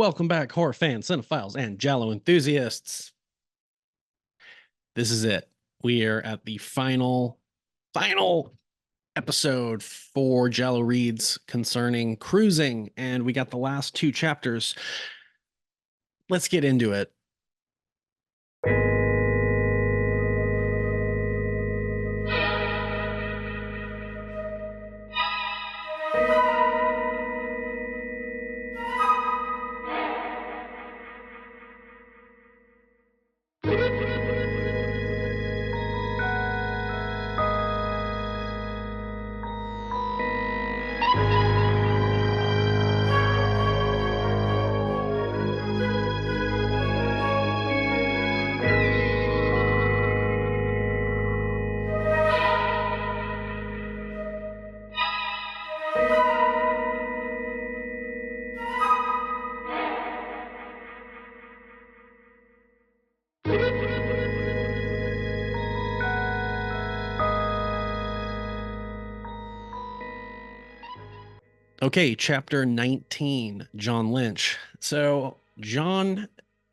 Welcome back, horror fans, cinephiles, and Giallo enthusiasts. This is it. We are at the final episode for Giallo Reads concerning cruising, and we got the last two chapters. Let's get into it. Okay, chapter 19, John Lynch. So, John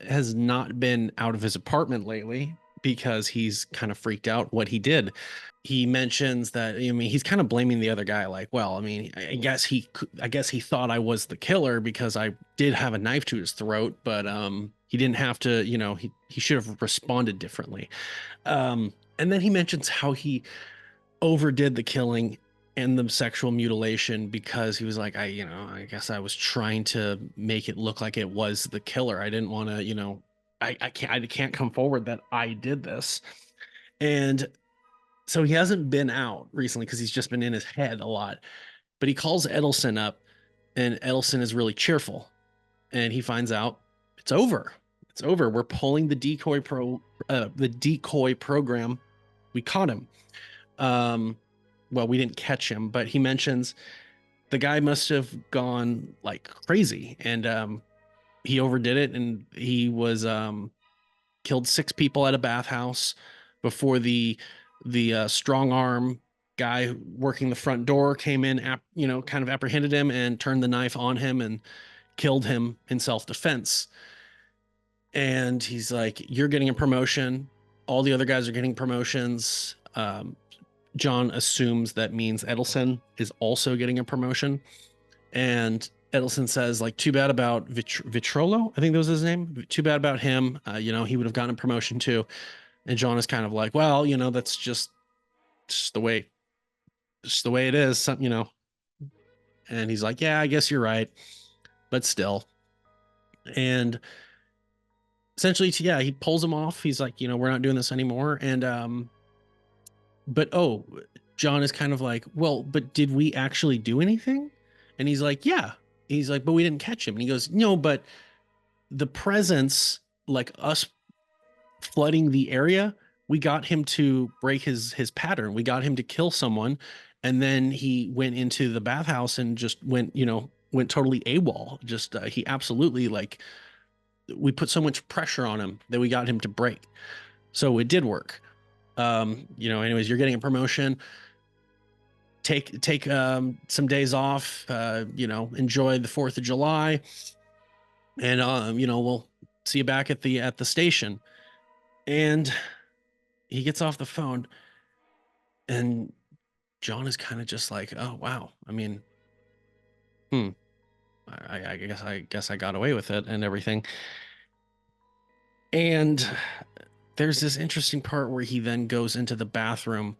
has not been out of his apartment lately because he's kind of freaked out what he did. He mentions that, I mean, he's kind of blaming the other guy, like, well, I mean, I guess he thought I was the killer because I did have a knife to his throat, but he didn't have to, he should have responded differently. And then he mentions how he overdid the killing and the sexual mutilation because he was like, I guess I was trying to make it look like it was the killer. I didn't want to, I can't come forward that I did this. And so he hasn't been out recently because he's just been in his head a lot. But he calls Edelson up, and Edelson is really cheerful, and he finds out it's over. It's over. We're pulling the decoy program. We caught him. Well, we didn't catch him, but he mentions the guy must have gone like crazy, and he overdid it, and he was killed six people at a bathhouse before the strong arm guy working the front door came in, kind of apprehended him and turned the knife on him and killed him in self-defense. And he's like, "You're getting a promotion. All the other guys are getting promotions." John assumes that means Edelson is also getting a promotion. And Edelson says, like, too bad about Vitrolo. I think that was his name. Too bad about him. He would have gotten a promotion too. And John is kind of like, well, that's just the way it is. And he's like, yeah, I guess you're right. But still. And essentially, yeah, he pulls him off. He's like, we're not doing this anymore. And, but John is kind of like, well, but did we actually do anything? And he's like, yeah. He's like, but we didn't catch him. And he goes, no, but the presence, like us flooding the area, we got him to break his pattern. We got him to kill someone, and then he went into the bathhouse and just went totally AWOL. Just he absolutely, like, we put so much pressure on him that we got him to break. So it did work. Anyways, you're getting a promotion. Take some days off, enjoy the 4th of July, and we'll see you back at the station. And he gets off the phone, and John is kind of just like, oh wow, I mean, I guess I got away with it and everything. And there's this interesting part where he then goes into the bathroom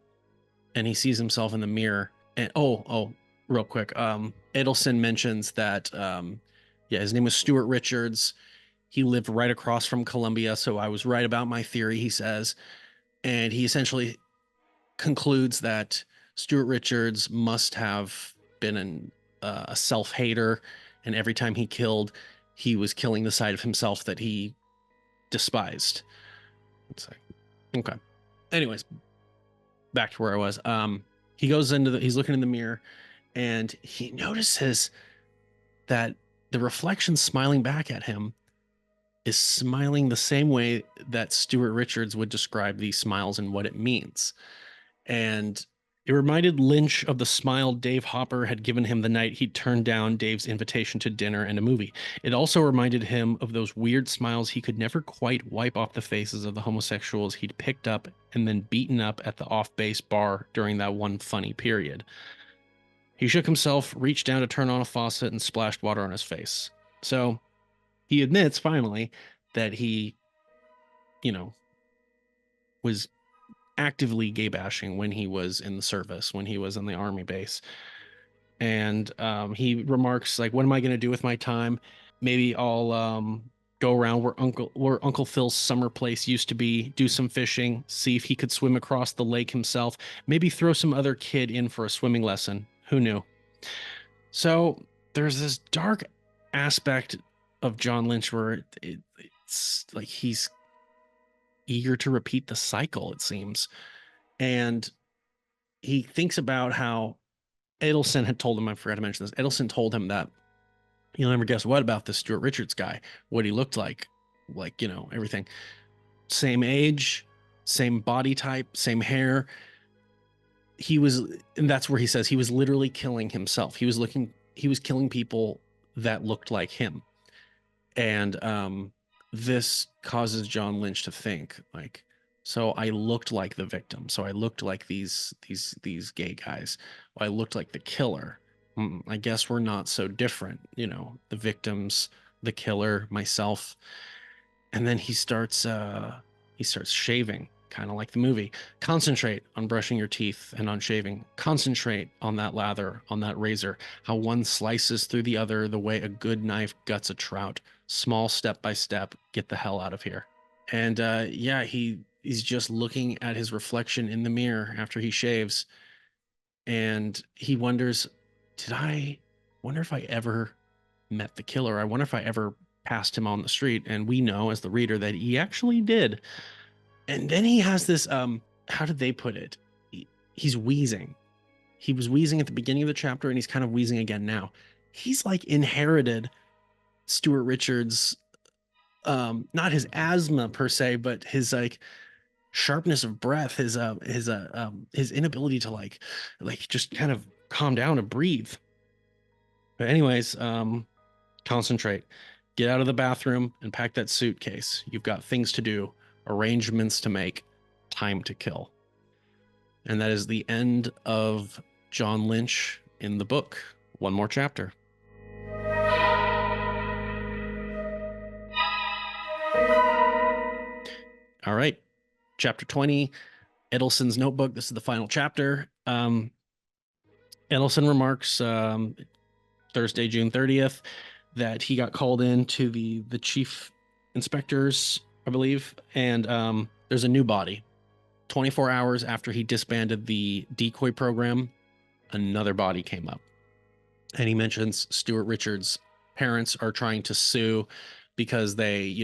and he sees himself in the mirror. And real quick, Edelson mentions that yeah, his name was Stuart Richards. He lived right across from Columbia, so I was right about my theory, he says. And he essentially concludes that Stuart Richards must have been a self-hater, and every time he killed, he was killing the side of himself that he despised. It's like, okay. Anyways, back to where I was. He goes he's looking in the mirror, and he notices that the reflection smiling back at him is smiling the same way that Stuart Richards would describe these smiles and what it means. And It reminded Lynch of the smile Dave Hopper had given him the night he turned down Dave's invitation to dinner and a movie. It also reminded him of those weird smiles he could never quite wipe off the faces of the homosexuals he'd picked up and then beaten up at the off-base bar during that one funny period. He shook himself, reached down to turn on a faucet, and splashed water on his face. So he admits finally that he, you know, was actively gay bashing when he was in the service, when he was in the army base. And he remarks like, "What am I going to do with my time? Maybe I'll go around where Uncle Phil's summer place used to be, do some fishing, see if he could swim across the lake himself, maybe throw some other kid in for a swimming lesson. Who knew?" So there's this dark aspect of John Lynch where it's like he's eager to repeat the cycle, it seems. And he thinks about how Edelson had told him, I forgot to mention this, Edelson told him that you'll never guess what about this Stuart Richards guy, what he looked like, everything. Same age, same body type, same hair. And that's where he says he was literally killing himself. He was killing people that looked like him. And this causes John Lynch to think like, so I looked like the victim. So I looked like these gay guys. I looked like the killer. I guess we're not so different, the victims, the killer, myself. And then he starts shaving, kind of like the movie. Concentrate on brushing your teeth and on shaving. Concentrate on that lather, on that razor, how one slices through the other the way a good knife guts a trout. Small step by step, get the hell out of here. And yeah, he's just looking at his reflection in the mirror after he shaves, and he wonders, did I wonder if I ever met the killer? I wonder if I ever passed him on the street. And we know as the reader that he actually did. And then he has this how did they put it? He's wheezing. He was wheezing at the beginning of the chapter and he's kind of wheezing again now. He's like inherited Stuart Richards, not his asthma per se, but his like sharpness of breath, his inability to like just kind of calm down and breathe. But anyways, concentrate. Get out of the bathroom and pack that suitcase. You've got things to do, arrangements to make, time to kill. And that is the end of John Lynch in the book. One more chapter. All right. Chapter 20, Edelson's Notebook. This is the final chapter. Edelson remarks Thursday, June 30th, that he got called in to the chief inspectors, I believe, and there's a new body. 24 hours after he disbanded the decoy program, another body came up. And he mentions Stuart Richards' parents are trying to sue because they,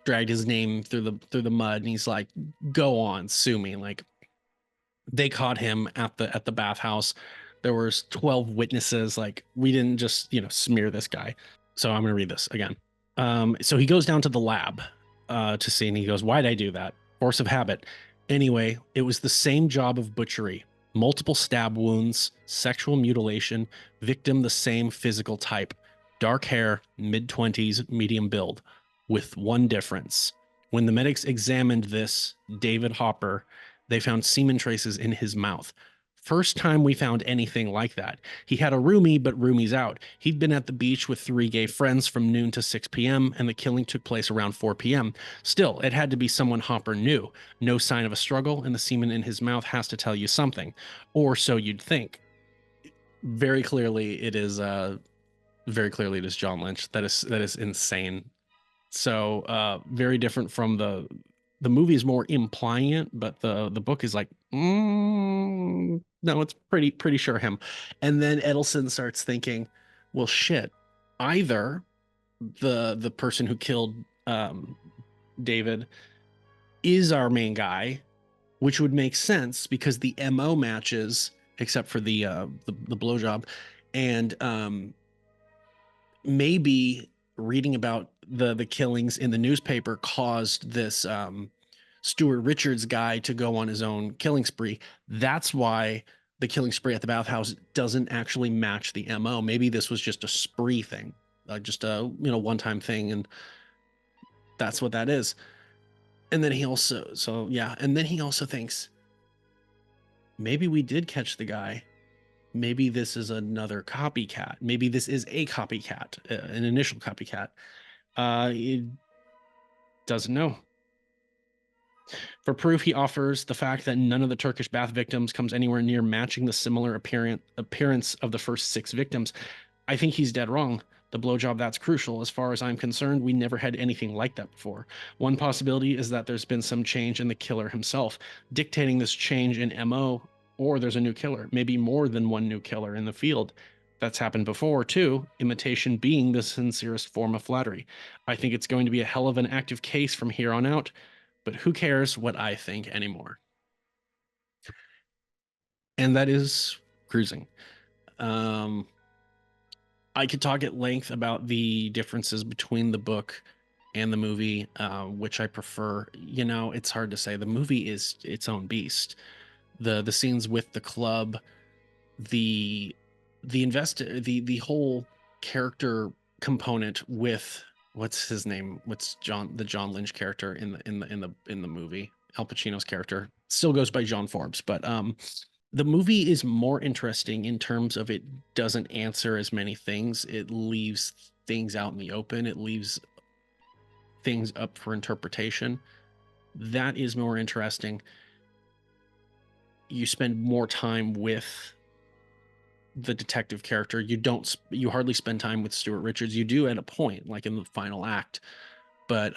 dragged his name through the mud, and he's like, go on, sue me. Like, they caught him at the bathhouse. There was 12 witnesses. Like, we didn't just, smear this guy. So I'm going to read this again. So he goes down to the lab to see, and he goes, why'd I do that? Force of habit. Anyway, it was the same job of butchery. Multiple stab wounds, sexual mutilation, victim the same physical type. Dark hair, mid-20s, medium build, with one difference. When the medics examined this, David Hopper, they found semen traces in his mouth. First time we found anything like that. He had a roomie, but roomie's out. He'd been at the beach with 3 gay friends from noon to 6 p.m., and the killing took place around 4 p.m. Still, it had to be someone Hopper knew. No sign of a struggle, and the semen in his mouth has to tell you something. Or so you'd think. Very clearly, it is John Lynch. That is insane. So very different from the movie is more implying it, but the book is like, no, it's pretty sure him. And then Edelson starts thinking, well, shit, either the person who killed David is our main guy, which would make sense because the MO matches, except for the blowjob, and maybe reading about the killings in the newspaper caused this Stuart Richards guy to go on his own killing spree. That's why the killing spree at the bathhouse doesn't actually match the MO. Maybe this was just a spree thing, just a one-time thing, and that's what that is. And then he also, so yeah, and then he also thinks maybe we did catch the guy. Maybe this is another copycat. Maybe this is a copycat, an initial copycat. It doesn't know. For proof, he offers the fact that none of the Turkish bath victims comes anywhere near matching the similar appearance of the first 6 victims. I think he's dead wrong. The blowjob, that's crucial. As far as I'm concerned, we never had anything like that before. One possibility is that there's been some change in the killer himself, dictating this change in MO, or there's a new killer, maybe more than one new killer in the field. That's happened before, too, imitation being the sincerest form of flattery. I think it's going to be a hell of an active case from here on out, but who cares what I think anymore? And that is cruising. Um, I could talk at length about the differences between the book and the movie, which I prefer. It's hard to say. The movie is its own beast. The scenes with the club, the the whole character component with what's his name? What's the John Lynch character in the movie? Al Pacino's character still goes by John Forbes, but the movie is more interesting in terms of it doesn't answer as many things. It leaves things out in the open. It leaves things up for interpretation. That is more interesting. You spend more time with the detective character. You hardly spend time with Stuart Richards. You do at a point, like in the final act. But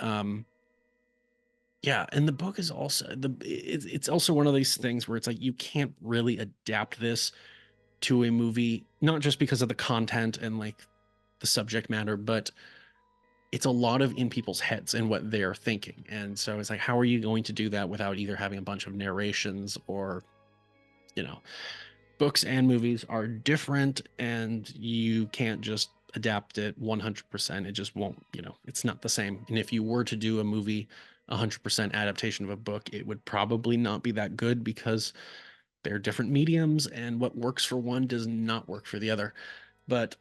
yeah, and the book is also it's also one of these things where it's like you can't really adapt this to a movie, not just because of the content and like the subject matter, but it's a lot of in people's heads and what they're thinking. And so it's like, how are you going to do that without either having a bunch of narrations or, you know, books and movies are different and you can't just adapt it 100%. It just won't, it's not the same. And if you were to do a movie 100% adaptation of a book, it would probably not be that good because they're different mediums and what works for one does not work for the other. But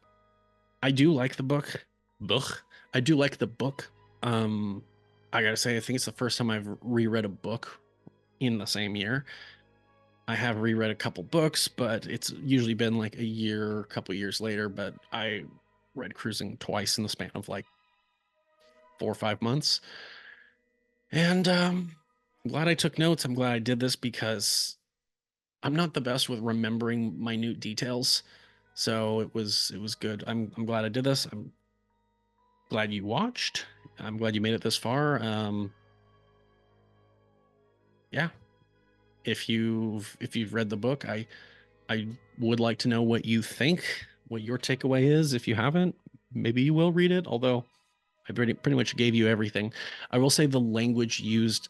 I do like the book. Book. I do like the book. I gotta say, I think it's the first time I've reread a book in the same year. I have reread a couple books, but it's usually been like a year, a couple years later. But I read Cruising twice in the span of like 4 or 5 months. And I'm glad I took notes. I'm glad I did this because I'm not the best with remembering minute details. So it was good. I'm glad I did this. I'm glad you watched. I'm glad you made it this far. Yeah. If you've read the book, I would like to know what you think, what your takeaway is. If you haven't, maybe you will read it, although I pretty much gave you everything. I will say the language used,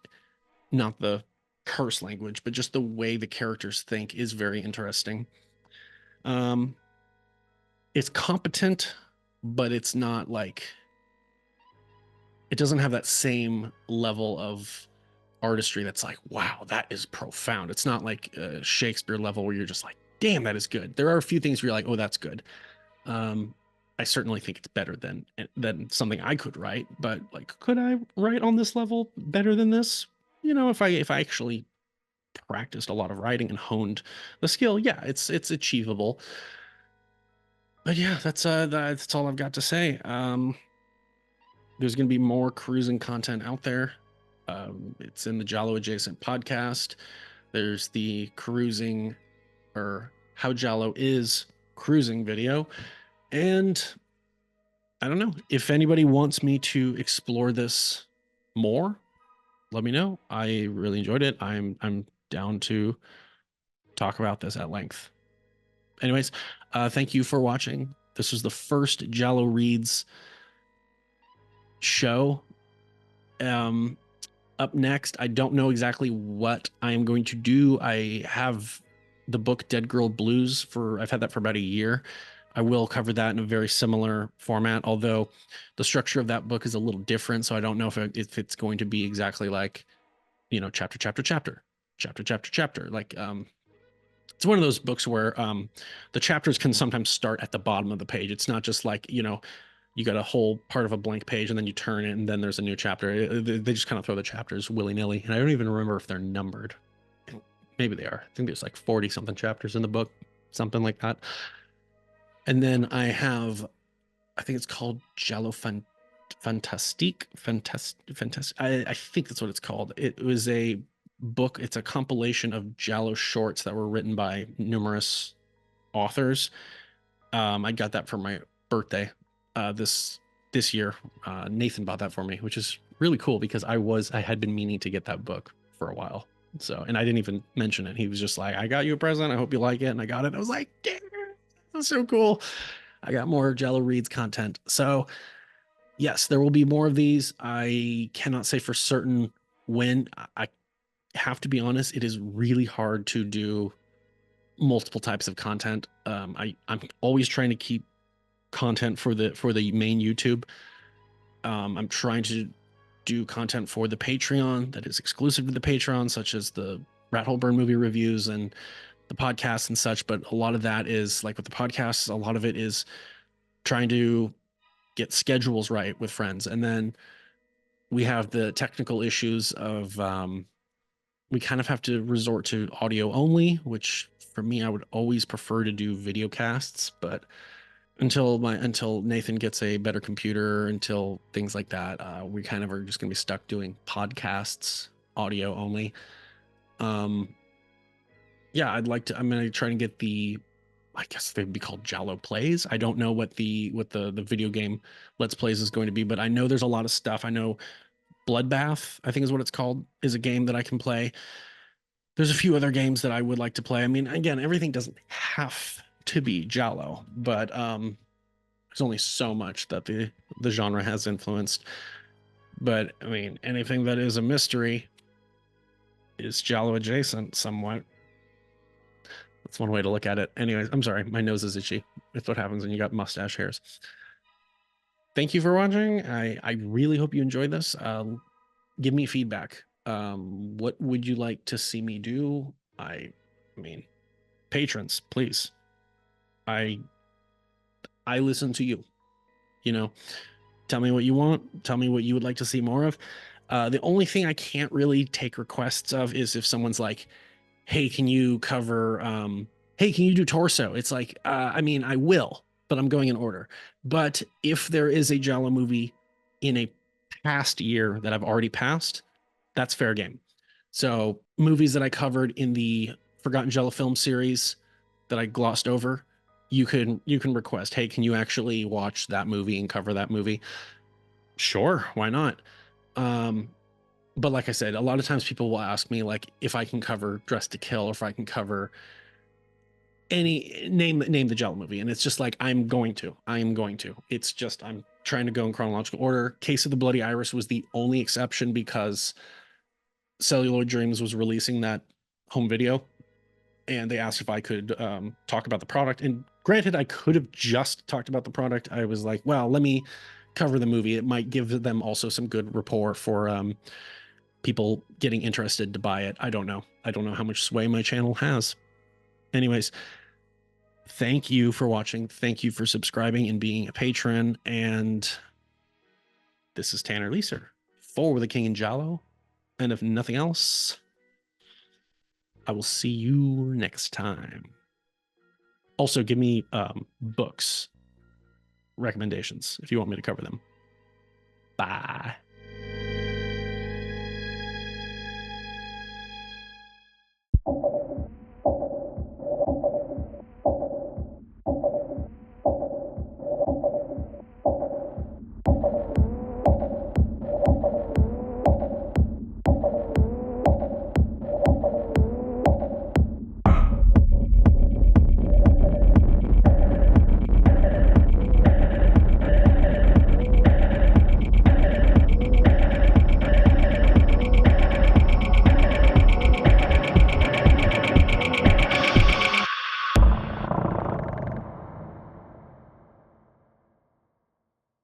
not the curse language, but just the way the characters think is very interesting. Um, it's competent, but it's not like it doesn't have that same level of artistry that's like, wow, that is profound. It's not like Shakespeare level where you're just like, damn, that is good. There are a few things where you're like, oh, that's good. Um, I certainly think it's better than something I could write, but like, could I write on this level better than this? If I actually practiced a lot of writing and honed the skill, yeah, it's achievable. But yeah, that's all I've got to say. There's going to be more cruising content out there. It's in the Giallo adjacent podcast. There's the cruising or how Giallo is cruising video. And I don't know if anybody wants me to explore this more, let me know. I really enjoyed it. I'm down to talk about this at length. Anyways, thank you for watching. This was the first Giallo Reads show. Up next, I don't know exactly what I am going to do. I have the book Dead Girl Blues I've had that for about a year. I will cover that in a very similar format, although the structure of that book is a little different. So I don't know if it's going to be exactly like, chapter, chapter, chapter, chapter, chapter, chapter. Like, it's one of those books where the chapters can sometimes start at the bottom of the page. It's not just like, you got a whole part of a blank page and then you turn it and then there's a new chapter. They just kind of throw the chapters willy-nilly. And I don't even remember if they're numbered. Maybe they are. I think there's like 40 something chapters in the book, something like that. And then I think it's called Giallo Fantastique. I think that's what it's called. It was a book. It's a compilation of Giallo shorts that were written by numerous authors. I got that for my birthday this year. Nathan bought that for me, which is really cool because I had been meaning to get that book for a while. So, and I didn't even mention it. He was just like, "I got you a present. I hope you like it." And I got it. I was like, "Damn, that's so cool." I got more Jello Reads content. So, yes, there will be more of these. I cannot say for certain when. I have to be honest, it is really hard to do multiple types of content. I'm always trying to keep content for the main YouTube. I'm trying to do content for the Patreon that is exclusive to the Patreon, such as the Rat Hole Burn movie reviews and the podcast and such. But a lot of that is like with the podcasts, a lot of it is trying to get schedules right with friends. And then we have the technical issues of we kind of have to resort to audio only, which for me, I would always prefer to do video casts, but until Nathan gets a better computer, until things like that, we kind of are just going to be stuck doing podcasts, audio only. Um, yeah, I'm going to try and get I guess they'd be called Giallo plays. I don't know what the video game Let's Plays is going to be, but I know there's a lot of stuff. I know Bloodbath, I think is what it's called, is a game that I can play. There's a few other games that I would like to play. I mean, again, everything doesn't have to be Giallo, but there's only so much that the genre has influenced. But I mean, anything that is a mystery is Giallo adjacent somewhat. That's one way to look at it. Anyways, I'm sorry, my nose is itchy. It's what happens when you got mustache hairs. Thank you for watching. I really hope you enjoyed this. Give me feedback. What would you like to see me do? I mean, patrons, please. I listen to you. You know, tell me what you want. Tell me what you would like to see more of. The only thing I can't really take requests of is if someone's like, "Hey, can you cover? Hey, can you do torso?" It's like, I mean, I will, but I'm going in order. But if there is a Giallo movie in a past year that I've already passed, that's fair game. So movies that I covered in the Forgotten Giallo film series that I glossed over, you can request, "Hey, can you actually watch that movie and cover that movie?" Sure, why not? Um, but like I said, a lot of times people will ask me like if I can cover Dress to Kill or if I can cover any name the Giallo movie, and it's just like I am going to. It's just I'm trying to go in chronological order. Case of the Bloody Iris was the only exception because Celluloid Dreams was releasing that home video, and they asked if I could talk about the product. And granted, I could have just talked about the product. I was like, well, let me cover the movie. It might give them also some good rapport for people getting interested to buy it. I don't know. I don't know how much sway my channel has. Anyways, thank you for watching. Thank you for subscribing and being a patron. And this is Tanner Leeser for The King in Giallo. And if nothing else, I will see you next time. Also, give me books recommendations if you want me to cover them. Bye.